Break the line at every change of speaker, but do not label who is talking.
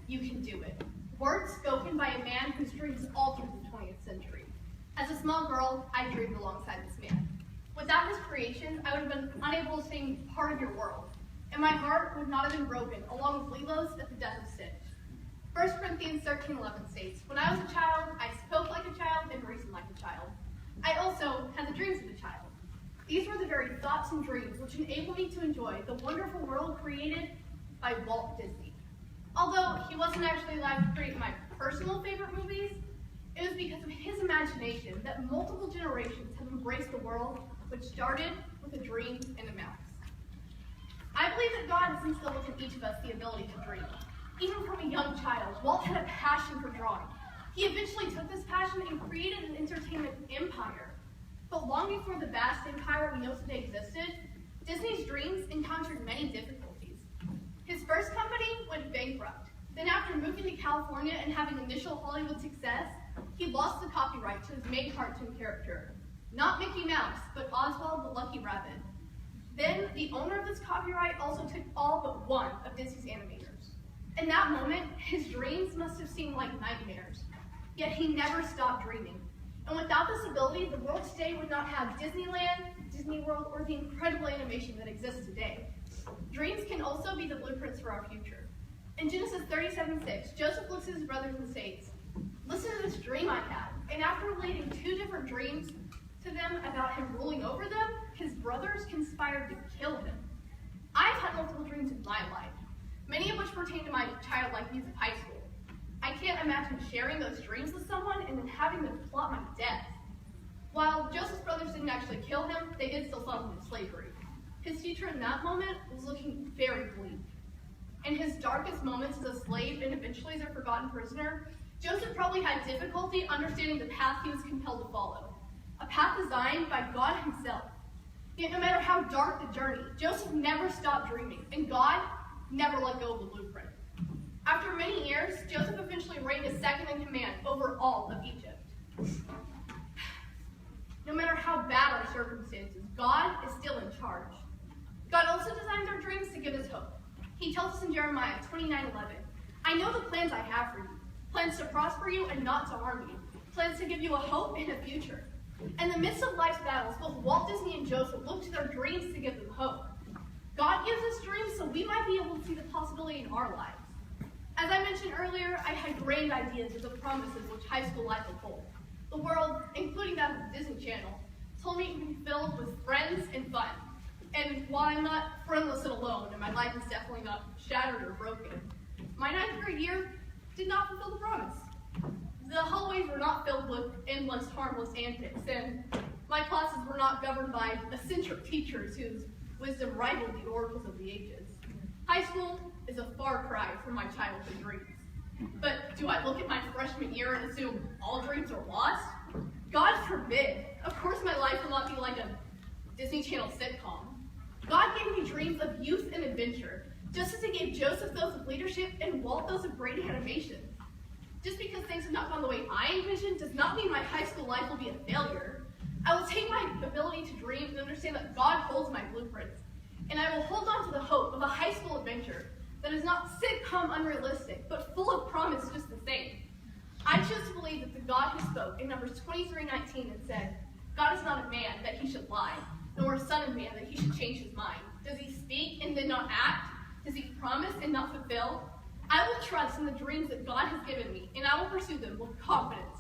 you can do it. Words spoken by a man whose dreams altered the 20th century. As a small girl, I dreamed alongside this man. Without his creation, I would have been unable to stay part of your world, and my heart would not have been broken, along with Lilo's at the death of Stitch. 1 Corinthians 13:11 states, "When I was a child, I spoke like a child and reasoned like a child. I also had the dreams of a child." These were the very thoughts and dreams which enabled me to enjoy the wonderful world created by Walt Disney. Although he wasn't actually allowed to create my personal favorite movies, it was because of his imagination that multiple generations have embraced the world, which started with a dream and a mouse. I believe that God has instilled within each of us the ability to dream. Even from a young child, Walt had a passion for drawing. He eventually took this passion and created an entertainment empire. But long before the vast empire we know today existed, Disney's dreams encountered many difficulties. His first company went bankrupt. Then after moving to California and having initial Hollywood success, he lost the copyright to his main cartoon character. Not Mickey Mouse, but Oswald the Lucky Rabbit. Then the owner of this copyright also took all but one of Disney's animators. In that moment, his dreams must have seemed like nightmares. Yet he never stopped dreaming. And without this ability, the world today would not have Disneyland, Disney World, or the incredible animation that exists today. Dreams can also be the blueprints for our future. In Genesis 37:6, Joseph looks at his brothers and states, "Listen to this dream I had." And after relating two different dreams to them about him ruling over them, his brothers conspired to kill him. I've had multiple dreams in my life, many of which pertain to my childlike years of high school. I can't imagine sharing those dreams with someone and then having them plot my death. While Joseph's brothers didn't actually kill him, they did still sell him into slavery. His future in that moment was looking very bleak. In his darkest moments as a slave and eventually as a forgotten prisoner, Joseph probably had difficulty understanding the path he was compelled to follow, a path designed by God himself. Yet no matter how dark the journey, Joseph never stopped dreaming, and God never let go of the blueprint. After many years, Joseph eventually reigned as second in command over all of Egypt. No matter how bad our circumstances, God is still in charge. God also designed our dreams to give us hope. He tells us in Jeremiah 29:11, "I know the plans I have for you, plans to prosper you and not to harm you, plans to give you a hope and a future." In the midst of life's battles, both Walt Disney and Joseph looked to their dreams to give them hope. God gives us dreams so we might be able to see the possibility in our lives. As I mentioned earlier, I had grand ideas of the promises which high school life would hold. The world, including that of the Disney Channel, told me it would be filled with friends and fun. And while I'm not friendless and alone, and my life is definitely not shattered or broken, my 9th grade year did not fulfill the promise. The hallways were not filled with endless, harmless antics, and my classes were not governed by eccentric teachers whose wisdom rivaled the oracles of the ages. High school is a far cry from my childhood dreams. But do I look at my freshman year and assume all dreams are lost? God forbid. Of course my life will not be like a Disney Channel sitcom. God gave me dreams of youth and adventure, just as he gave Joseph those of leadership and Walt those of great animation. Just because things have not gone the way I envisioned does not mean my high school life will be a failure. I will take my ability to dream and understand that God holds my blueprints, and I will hold on to the hope of a high school adventure that is not sitcom unrealistic, but full of promise just the same. I choose to believe that the God who spoke in Numbers 23:19 and said, "God is not a man that he should lie, nor a son of man that he should change his mind. Does he speak and then not act? Does he promise and not fulfill?" I will trust in the dreams that God has given me, and I will pursue them with confidence